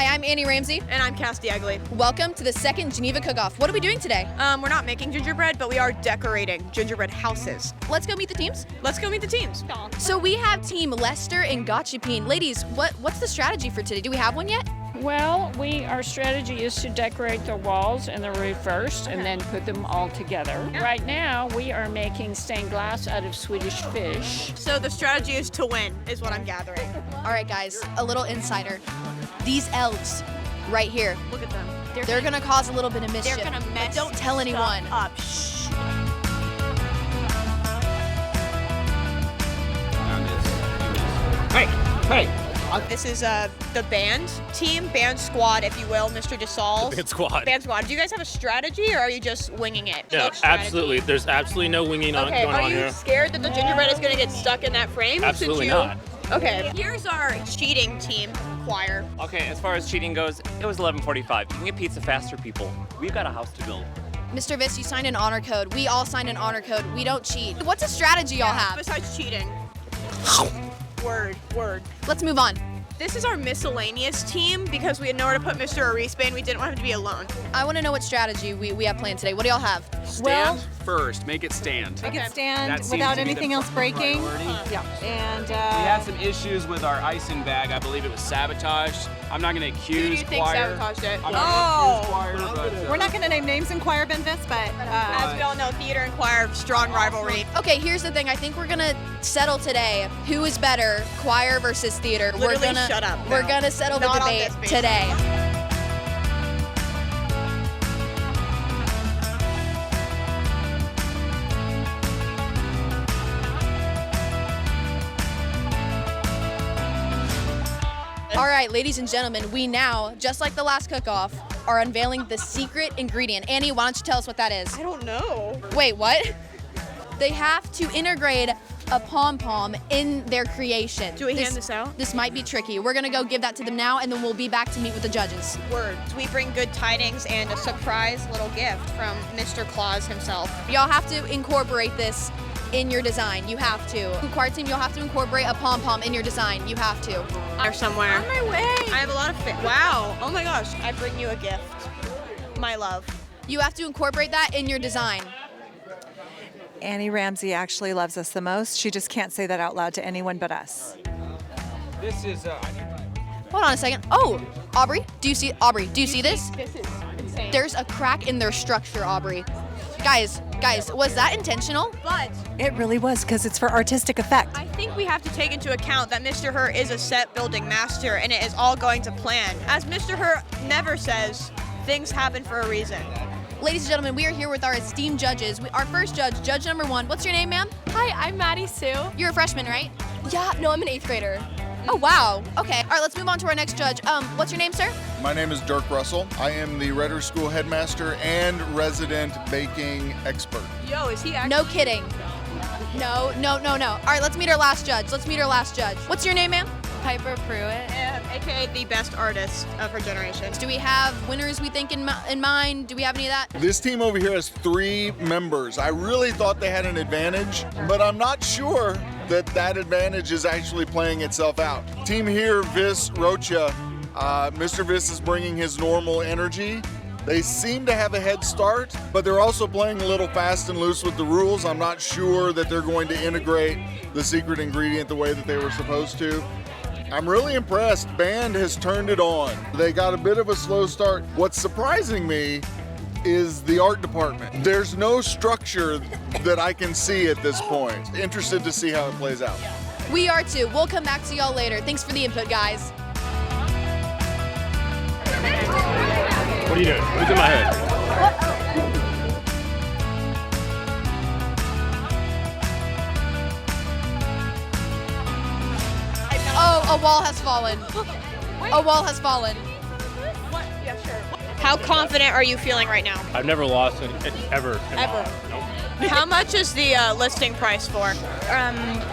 Hi, I'm Annie Ramsey. And I'm Cassidy Egley. Welcome to the second Geneva Cook-Off. What are we doing today? We're not making gingerbread, but we are decorating gingerbread houses. Let's go meet the teams. Let's go meet the teams. So we have Team Lester and Gotchapine. Ladies, what's the strategy for today? Do we have one yet? Well, our strategy is to decorate the walls and the roof first and then put them all together. Right now, we are making stained glass out of Swedish fish. So the strategy is to win, is what I'm gathering. All right, guys, a little insider. These elves right here, Look at them. they're gonna cause a little bit of mischief. They're gonna mess but don't tell anyone. stuff up. Shh. Hey. This is the band team, band squad, if you will, Mr. DeSaul. Band squad. Band squad. Do you guys have a strategy, or are you just winging it? Yeah, No strategy? absolutely. There's absolutely no winging on Okay, going are on you here. scared that the gingerbread is going to get stuck in that frame? Absolutely not. Okay, here's our cheating team, choir. Okay, as far as cheating goes, it was 11:45. You can get pizza faster, people. We've got a house to build. Mr. Viss, you signed an honor code. We all signed an honor code. We don't cheat. What's a strategy y'all have? Besides cheating. Word. Let's move on. This is our miscellaneous team because we had nowhere to put Mr. Arispe and we didn't want him to be alone. I want to know what strategy we have planned today. What do y'all have? Stand first. Make it stand. Make Okay. it stand That seems without to be the anything else breaking. priority. Yeah. And We had some issues with our icing bag. I believe it was sabotaged. I'm not going to Who do you accuse think choir. sabotaged it? I'm not going to accuse choir, but we're not going to name names in choir, Benvis, but As we all know, theater and choir, strong rivalry. Okay, here's the thing. I think we're gonna settle today. Who is better, choir versus theater? Literally, we're gonna shut up We're now. gonna settle the Not on debate this basis. today. All right, ladies and gentlemen, we now, just like the last cook-off, are unveiling the secret ingredient. Annie, why don't you tell us what that is? I don't know. Wait, what? They have to integrate a pom-pom in their creation. Do we hand this out? This might be tricky. We're gonna go give that to them now, and then we'll be back to meet with the judges. Words. We bring good tidings and a surprise little gift from Mr. Claus himself. Y'all have to incorporate this in your design. You have to. Choir team, you'll have to incorporate a pom-pom in your design. You have to. Or somewhere. On my way. I have a lot of Wow. Oh my gosh. I bring you a gift. My love. You have to incorporate that in your design. Annie Ramsey actually loves us the most. She just can't say that out loud to anyone but us. this is. Hold on a second. Oh, Aubrey, do you see this? This is insane. There's a crack in their structure, Aubrey. Guys, was that intentional? But It really was, because it's for artistic effect. I think we have to take into account that Mr. Her is a set building master and it is all going to plan. As Mr. Her never says, things happen for a reason. Ladies and gentlemen, we are here with our esteemed judges. Our first judge, judge number 1. What's your name, ma'am? Hi, I'm Maddie Sue. You're a freshman, right? Yeah, no, I'm an 8th grader. Oh, wow. Okay. All right, let's move on to our next judge. What's your name, sir? My name is Dirk Russell. I am the Redder School headmaster and resident baking expert. Yo, is he actually? No kidding. No. All right, let's meet our last judge. What's your name, ma'am? Piper Pruitt. AKA the best artist of her generation. Do we have winners we think in mind? Do we have any of that? This team over here has 3 members. I really thought they had an advantage, but I'm not sure that advantage is actually playing itself out. Team here, Viss, Rocha, Mr. Viss is bringing his normal energy. They seem to have a head start, but they're also playing a little fast and loose with the rules. I'm not sure that they're going to integrate the secret ingredient the way that they were supposed to. I'm really impressed. Band has turned it on. They got a bit of a slow start. What's surprising me is the art department. There's no structure that I can see at this point. Interested to see how it plays out. We are too. We'll come back to y'all later. Thanks for the input, guys. What are you doing? Who's in my head? Oh, a wall has fallen. A wall has fallen. What? Yeah, sure. How confident are you feeling right now? I've never lost it ever. in my Ever. life. Nope. How much is the listing price for?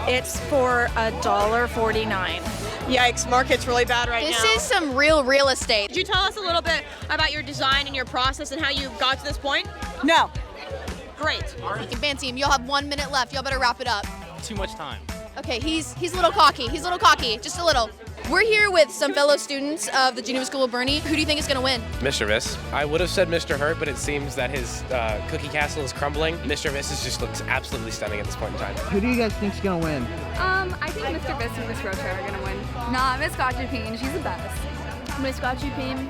It's for $1.49. Yikes, market's really bad right This now. is some real estate. Could you tell us a little bit about your design and your process and how you got to this point? No. Great. Band team, you'll have 1 minute left. Y'all better wrap it up. Too much time. Okay, he's a little cocky. Just a little. We're here with some fellow students of the Geneva School of Bernie. Who do you think is going to win? Mr. Viss. I would have said Mr. Hurt, but it seems that his cookie castle is crumbling. Mr. Viss just looks absolutely stunning at this point in time. Who do you guys think is going to win? I think Mr. Viss and Miss Rocha are gonna win. Nah, Miss Gotchupine, she's the best. Miss Gotchupine.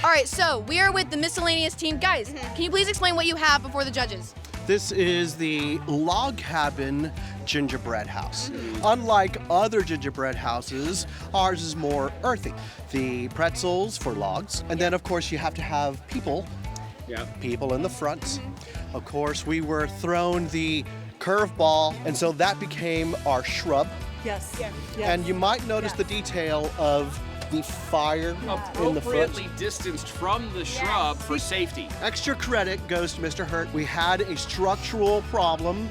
All right, so we are with the miscellaneous team. Guys, can you please explain what you have before the judges? This is the log cabin gingerbread house. Unlike other gingerbread houses, ours is more earthy. The pretzels for logs, and then of course you have to have people in the front. Of course, we were thrown the curveball, and so that became our shrub. Yes. And you might notice the detail of the fire in the front. Appropriately distanced from the shrub for safety. Extra credit goes to Mr. Hurt. We had a structural problem.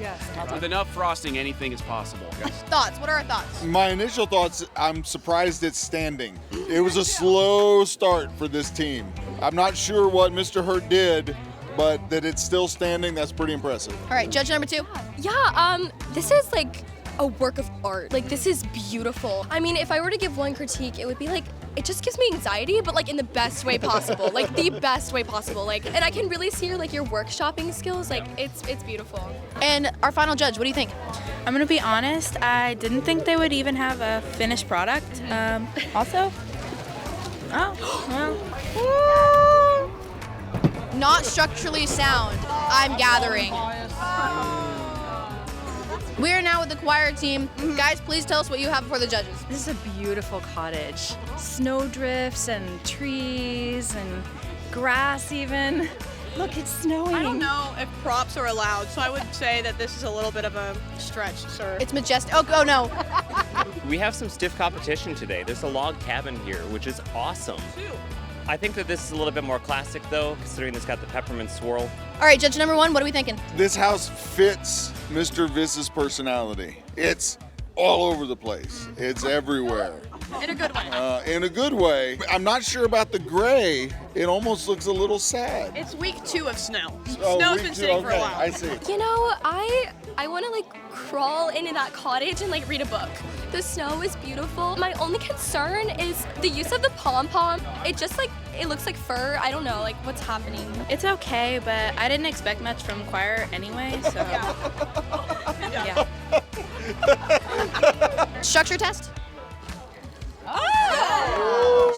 With enough frosting, anything is possible. Thoughts? What are our thoughts? My initial thoughts, I'm surprised it's standing. It was a slow start for this team. I'm not sure what Mr. Hurt did, but that it's still standing, that's pretty impressive. All right, judge number 2. Yeah, this is like a work of art. Like, this is beautiful. I mean, if I were to give one critique, it would be like, it just gives me anxiety, but like in the best way possible. Like the best way possible. Like, and I can really see your workshopping skills. Like, it's beautiful. And our final judge, what do you think? I'm gonna be honest, I didn't think they would even have a finished product. Not structurally sound, I'm gathering. We are now with the choir team. Guys, please tell us what you have before the judges. This is a beautiful cottage. Snowdrifts and trees and grass even. Look, it's snowing. I don't know if props are allowed, so I would say that this is a little bit of a stretch, sir. It's majestic. Oh no. We have some stiff competition today. There's a log cabin here, which is awesome. I think that this is a little bit more classic though, considering it's got the peppermint swirl. All right, judge number 1, what are we thinking? This house fits Mr. Viss's personality. It's all over the place. It's everywhere. In a good way. In a good way. I'm not sure about the gray. It almost looks a little sad. It's week 2 of snow. Oh, Snow's week been 2, sitting for a okay, while. I see. You know, I want to crawl into that cottage and read a book. The snow is beautiful. My only concern is the use of the pom-pom. It just it looks like fur. I don't know, what's happening. It's okay, but I didn't expect much from choir anyway, so yeah. Structure test?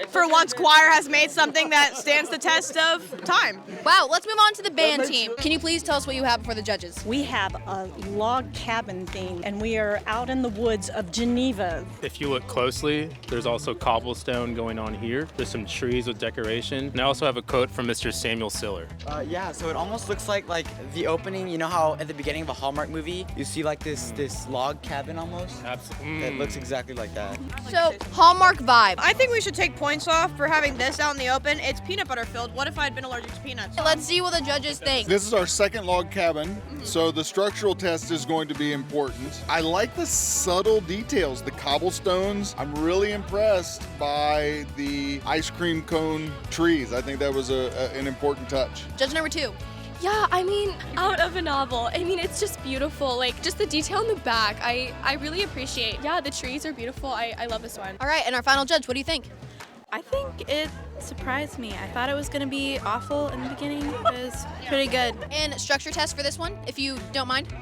For once, choir has made something that stands the test of time. Wow, let's move on to the band team. Can you please tell us what you have before the judges? We have a log cabin theme, and we are out in the woods of Geneva. If you look closely, there's also cobblestone going on here. There's some trees with decoration. And I also have a quote from Mr. Samuel Siller. Yeah, so it almost looks like the opening, you know how at the beginning of a Hallmark movie, you see this log cabin almost? Absolutely. It looks exactly like that. So, Hallmark vibe. I think we should take points off for having this out in the open. It's peanut butter filled. What if I had been allergic to peanuts? Let's see what the judges think. This is our second log cabin, so the structural test is going to be important. I like the subtle details, the cobblestones. I'm really impressed by the ice cream cone trees. I think that was an important touch. Judge number 2. Yeah, I mean, out of a novel. I mean, it's just beautiful. Just the detail in the back, I really appreciate. Yeah, the trees are beautiful. I love this one. All right, and our final judge, what do you think? I think it surprised me. I thought it was gonna be awful in the beginning. It was pretty good. And structure test for this one, if you don't mind.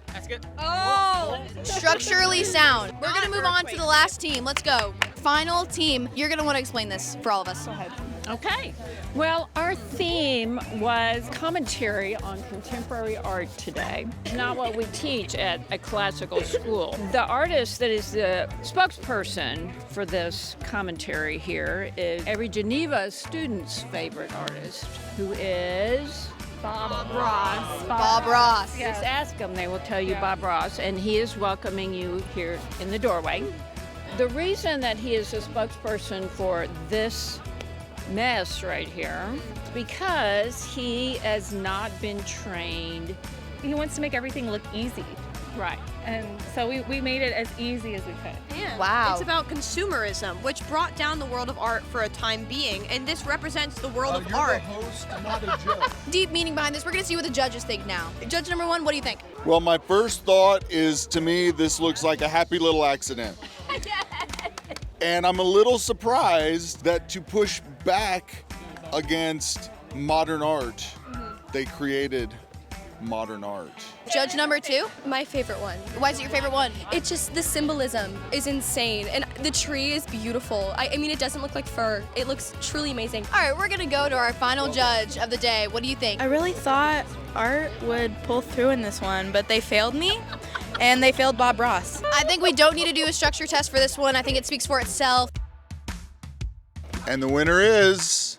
That's good. Oh! Structurally sound. We're gonna move on to the last team. Let's go. Final team. You're gonna want to explain this for all of us. Go ahead. Okay. Well, our theme was commentary on contemporary art today. It's not what we teach at a classical school. The artist that is the spokesperson for this commentary here is every Geneva student's favorite artist, who is Bob Ross. Bob Ross. Just ask them, they will tell you Bob Ross, and he is welcoming you here in the doorway. The reason that he is a spokesperson for this mess right here is because he has not been trained he wants to make everything look easy. Right. And so we made it as easy as we could. And Wow. It's about consumerism, which brought down the world of art for a time being, and this represents the world of art. host, not a judge. Deep meaning behind this. We're gonna see what the judges think now. Judge number one, what do you think? Well, my first thought is, to me, this looks like a happy little accident. And I'm a little surprised that to push back against modern art, they created modern art. Judge number two, My favorite one. why is it your favorite one? It's just the symbolism is insane, and the tree is beautiful. I mean, it doesn't look like fur. It looks truly amazing. All right, we're gonna go to our final judge of the day. What do you think? I really thought art would pull through in this one, but they failed me, and they failed Bob Ross. I think we don't need to do a structure test for this one. I think it speaks for itself. And the winner is